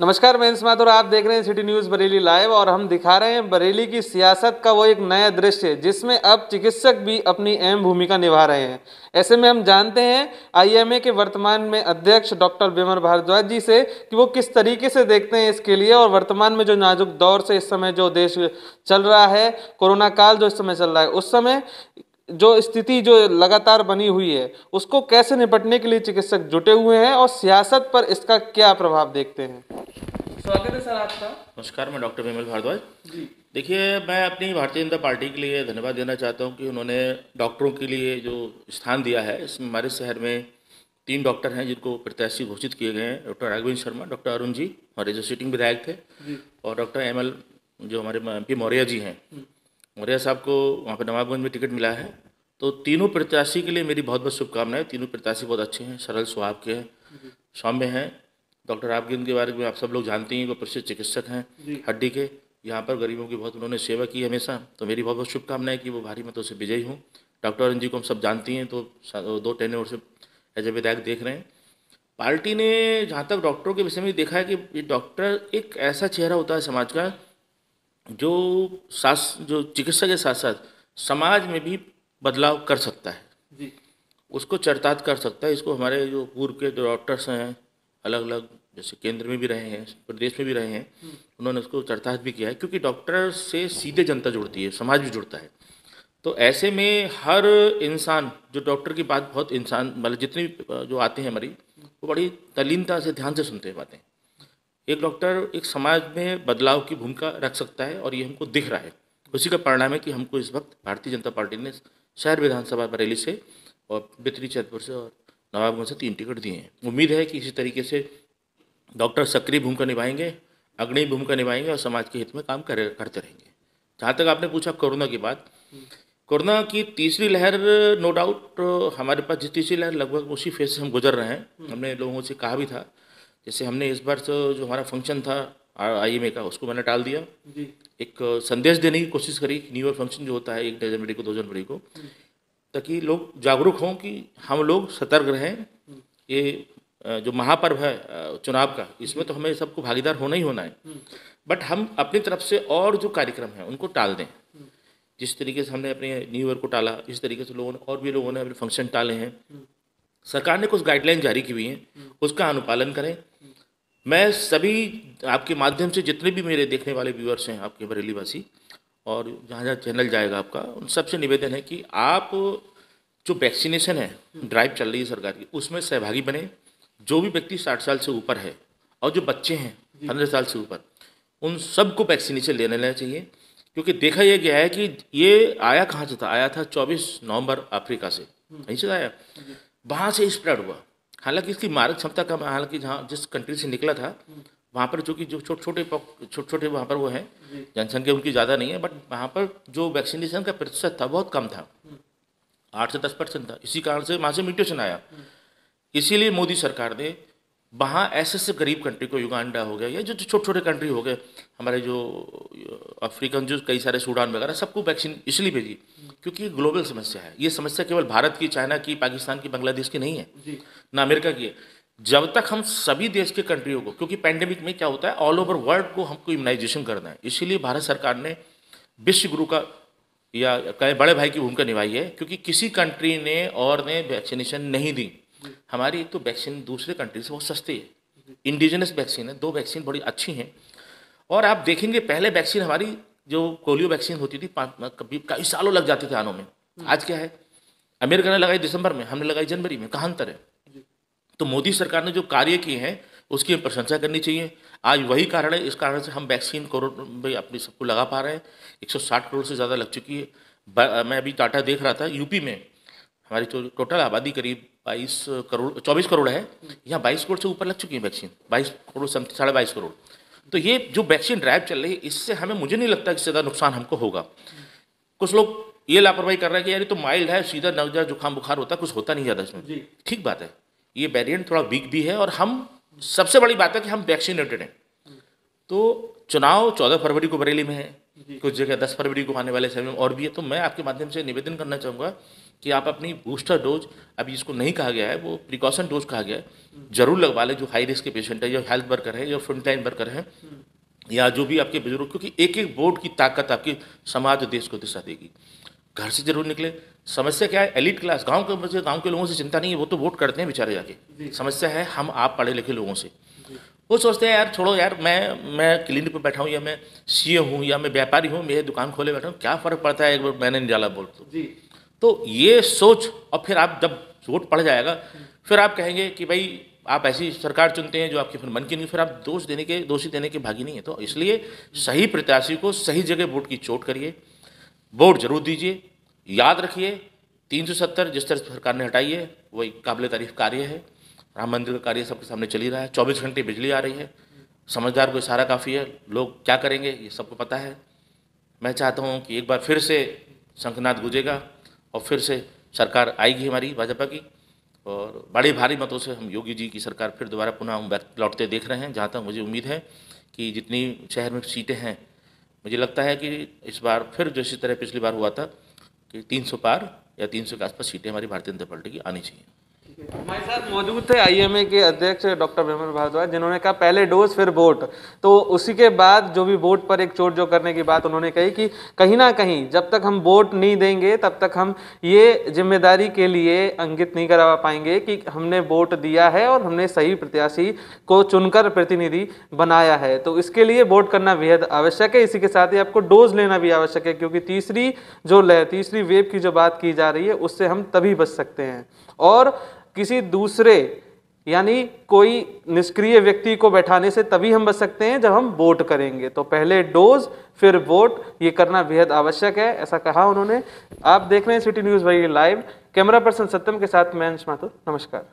नमस्कार, मैं इंस माथुर, आप देख रहे हैं सिटी न्यूज़ बरेली लाइव और हम दिखा रहे हैं बरेली की सियासत का वो एक नया दृश्य जिसमें अब चिकित्सक भी अपनी अहम भूमिका निभा रहे हैं। ऐसे में हम जानते हैं आईएमए के वर्तमान में अध्यक्ष डॉक्टर विमल भारद्वाज जी से कि वो किस तरीके से देखते हैं इसके लिए और वर्तमान में जो नाजुक दौर से इस समय जो देश चल रहा है, कोरोना काल जो इस समय चल रहा है, उस समय जो स्थिति जो लगातार बनी हुई है उसको कैसे निपटने के लिए चिकित्सक जुटे हुए हैं और सियासत पर इसका क्या प्रभाव देखते हैं। स्वागत है सर आपका। नमस्कार, मैं डॉक्टर विमल भारद्वाज जी। देखिए, मैं अपनी भारतीय जनता पार्टी के लिए धन्यवाद देना चाहता हूं कि उन्होंने डॉक्टरों के लिए जो स्थान दिया है। इसमें हमारे शहर में 3 डॉक्टर हैं जिनको प्रत्याशी घोषित किए गए हैं। डॉक्टर राघवेंद्र शर्मा, डॉक्टर अरुण जी हमारे जो सिटिंग विधायक थे जी, और डॉक्टर एमएल जो हमारे MP मौर्य जी हैं। मौर्य साहब को वहाँ पर नवाबगंज में टिकट मिला है। तो तीनों प्रत्याशी के लिए मेरी बहुत बहुत शुभकामनाएं। तीनों प्रत्याशी बहुत अच्छे हैं, सरल स्वभाव के हैं, सौम्य हैं। डॉक्टर राघवेंद्र के बारे में आप सब लोग जानते हैं, वो प्रसिद्ध चिकित्सक हैं हड्डी के। यहाँ पर गरीबों की बहुत उन्होंने सेवा की हमेशा। तो मेरी बहुत बहुत शुभकामनाएं कि वो भारी मतों से विजयी हों। डॉक्टर अरुण जी को हम सब जानती हैं, तो 2 टेन्योर से एज ए विधायक देख रहे हैं। पार्टी ने जहाँ तक डॉक्टरों के विषय में देखा है कि ये डॉक्टर एक ऐसा चेहरा होता है समाज का जो चिकित्सा के साथ साथ समाज में भी बदलाव कर सकता है जी, उसको चरितार्थ कर सकता है। इसको हमारे जो पूर्व के जो डॉक्टर्स हैं, अलग अलग जैसे केंद्र में भी रहे हैं, प्रदेश में भी रहे हैं, उन्होंने उसको चरितार्थ भी किया है। क्योंकि डॉक्टर से सीधे जनता जुड़ती है, समाज भी जुड़ता है। तो ऐसे में हर इंसान जो डॉक्टर की बात बहुत इंसान मतलब जितने भी जो आते हैं मरीज, वो बड़ी तल्लीनता से ध्यान से सुनते हैं बातें। एक डॉक्टर एक समाज में बदलाव की भूमिका रख सकता है और ये हमको दिख रहा है। उसी का परिणाम है कि हमको इस वक्त भारतीय जनता पार्टी ने शहर विधानसभा बरेली से और बितरी चैतपुर से और नवाबगंज से 3 टिकट दिए हैं। उम्मीद है कि इसी तरीके से डॉक्टर सक्रिय भूमिका निभाएंगे, अग्रणी भूमिका निभाएंगे और समाज के हित में काम करते रहेंगे। जहाँ तक आपने पूछा कोरोना की बात, कोरोना की तीसरी लहर नो डाउट हमारे पास जिस तीसरी लहर लगभग उसी फेज से हम गुजर रहे हैं। हमने लोगों से कहा भी था, जैसे हमने इस बार जो हमारा फंक्शन था IMA का, उसको मैंने टाल दिया जी। एक संदेश देने की कोशिश करी, न्यू ईयर फंक्शन जो होता है 1 जनवरी को 2 जनवरी को, ताकि लोग जागरूक हों कि हम लोग सतर्क रहें। ये जो महापर्व है चुनाव का, इसमें तो हमें सबको भागीदार होना ही होना है, बट हम अपनी तरफ से और जो कार्यक्रम हैं उनको टाल दें। जिस तरीके से हमने अपने न्यू ईयर को टाला, इस तरीके से लोगों ने अपने फंक्शन टाले हैं। सरकार ने कुछ गाइडलाइन जारी की हुई हैं, उसका अनुपालन करें। मैं सभी आपके माध्यम से जितने भी मेरे देखने वाले व्यूअर्स हैं, आपके बरेली वासी, और जहाँ जहाँ चैनल जाएगा आपका, उन सबसे निवेदन है कि आप जो वैक्सीनेशन है ड्राइव चल रही है सरकार की, उसमें सहभागी बने। जो भी व्यक्ति 60 साल से ऊपर है और जो बच्चे हैं 15 साल से ऊपर, उन सबको वैक्सीनेशन लेना चाहिए। क्योंकि देखा यह गया है कि ये आया कहाँ से था, आया था 24 नवंबर अफ्रीका से, कहीं से आया, वहाँ से स्प्रेड हुआ। हालांकि इसकी मारक क्षमता कम है, हालांकि जहाँ जिस कंट्री से निकला था वहाँ पर जो छोटे वहाँ पर वो हैं, जनसंख्या उनकी ज़्यादा नहीं है, बट वहाँ पर जो वैक्सीनेशन का प्रतिशत था बहुत कम था, 8 से 10% था। इसी कारण से वहाँ से म्यूटेशन आया। इसीलिए मोदी सरकार ने वहाँ ऐसे गरीब कंट्री को, युगांडा हो गया या जो छोटे कंट्री हो गए, हमारे जो अफ्रीकन जो कई सारे सूडान वगैरह, सबको वैक्सीन इसलिए भेजी क्योंकि ये ग्लोबल समस्या है। ये समस्या केवल भारत की, चाइना की, पाकिस्तान की, बांग्लादेश की नहीं है, ना अमेरिका की है। जब तक हम सभी देश के कंट्रियों को, क्योंकि पैंडेमिक में क्या होता है, ऑल ओवर वर्ल्ड को हमको इम्यूनाइजेशन करना है, इसीलिए भारत सरकार ने विश्व गुरु का या कहे बड़े भाई की भूमिका निभाई है। क्योंकि किसी कंट्री ने और ने वैक्सीनेशन नहीं दी। हमारी एक तो वैक्सीन दूसरे कंट्री से बहुत सस्ती है, इंडिजिनस वैक्सीन है, 2 वैक्सीन बड़ी अच्छी हैं। और आप देखेंगे पहले वैक्सीन हमारी जो पोलियो वैक्सीन होती थी कभी कई सालों लग जाते थे आने में। आज क्या है, अमेरिका ने लगाई दिसंबर में, हमने लगाई जनवरी में, कहाँ अंतर है। तो मोदी सरकार ने जो कार्य किए हैं उसकी प्रशंसा करनी चाहिए। आज वही कारण है, इस कारण से हम वैक्सीन कोरोना अपनी सबको लगा पा रहे हैं। 160 करोड़ से ज़्यादा लग चुकी है। मैं अभी टाटा देख रहा था, यूपी में हमारी टोटल आबादी करीब 24 करोड़ है, यहाँ 22 करोड़ से ऊपर लग चुकी है वैक्सीन, 22 करोड़, 22.5 करोड़। तो ये जो वैक्सीन ड्राइव चल रही है, इससे हमें, मुझे नहीं लगता कि ज़्यादा नुकसान हमको होगा। कुछ लोग ये लापरवाही कर रहे हैं कि यार ये तो माइल्ड है, सीधा नवजात जुकाम बुखार होता है, कुछ होता नहीं ज़्यादा इसमें। ठीक बात है, ये वेरिएंट थोड़ा वीक भी है, और हम सबसे बड़ी बात है कि हम वैक्सीनेटेड हैं। तो चुनाव 14 फरवरी को बरेली में है, कुछ जगह 10 फरवरी को आने वाले समय में और भी है। तो मैं आपके माध्यम से निवेदन करना चाहूँगा कि आप अपनी बूस्टर डोज, अभी इसको नहीं कहा गया है, वो प्रिकॉशन डोज कहा गया है, जरूर लगवा लें, जो हाई रिस्क के पेशेंट है, या हेल्थ वर्कर है, या फ्रंटलाइन वर्कर हैं, या जो भी आपके बुजुर्ग, क्योंकि एक एक वोट की ताकत आपकी समाज और देश को दिशा देगी। घर से जरूर निकले। समस्या क्या है, एलिट क्लास, गांव के लोगों से चिंता नहीं है, वो तो वोट करते हैं बेचारे जाके। समस्या है हम आप पढ़े लिखे लोगों से। वो सोचते हैं यार छोड़ो यार, मैं क्लिनिक पर बैठा हूँ, या मैं सीए हूँ, या मैं व्यापारी हूँ, मेरे दुकान खोले बैठा हूँ, क्या फ़र्क पड़ता है एक बार मैंने नहीं डाला वोट तो ये सोच। और फिर आप जब वोट पड़ जाएगा, फिर आप कहेंगे कि भाई आप ऐसी सरकार चुनते हैं जो आपके फिर मन की नहीं, फिर आप दोषी देने के भागी नहीं है। तो इसलिए सही प्रत्याशी को सही जगह वोट की चोट करिए, वोट जरूर दीजिए। याद रखिए 370 जिस तरह सरकार ने हटाई है वही काबिल तारीफ कार्य है। राम मंदिर का कार्य सबके सामने चल ही रहा है, 24 घंटे बिजली आ रही है, समझदार को इशारा काफ़ी है, लोग क्या करेंगे ये सबको पता है। मैं चाहता हूँ कि एक बार फिर से शंखनाद गूंजेगा और फिर से सरकार आएगी हमारी भाजपा की, और बड़े भारी मतों से हम योगी जी की सरकार फिर दोबारा पुनः हम लौटते देख रहे हैं। जहाँ तक मुझे उम्मीद है कि जितनी शहर में सीटें हैं, मुझे लगता है कि इस बार फिर जैसी तरह पिछली बार हुआ था कि 300 पार या 300 के आसपास सीटें हमारी भारतीय जनता पार्टी की आनी चाहिए। हमारे साथ मौजूद थे आईएमए के अध्यक्ष डॉक्टर विमल भारद्वाज, जिन्होंने कहा पहले डोज फिर वोट। तो उसी के बाद जो भी वोट पर एक चोट जो करने की बात उन्होंने कही कि कहीं ना कहीं जब तक हम वोट नहीं देंगे तब तक हम ये जिम्मेदारी के लिए अंकित नहीं करवा पाएंगे कि हमने वोट दिया है और हमने सही प्रत्याशी को चुनकर प्रतिनिधि बनाया है। तो इसके लिए वोट करना बेहद आवश्यक है। इसी के साथ ही आपको डोज लेना भी आवश्यक है, क्योंकि तीसरी वेव की जो बात की जा रही है उससे हम तभी बच सकते हैं। और किसी दूसरे यानी कोई निष्क्रिय व्यक्ति को बैठाने से तभी हम बच सकते हैं जब हम वोट करेंगे। तो पहले डोज फिर वोट, ये करना बेहद आवश्यक है, ऐसा कहा उन्होंने। आप देख रहे हैं city news Bareilly live. Camera person Satyam के साथ मैं अंश माथुर, नमस्कार।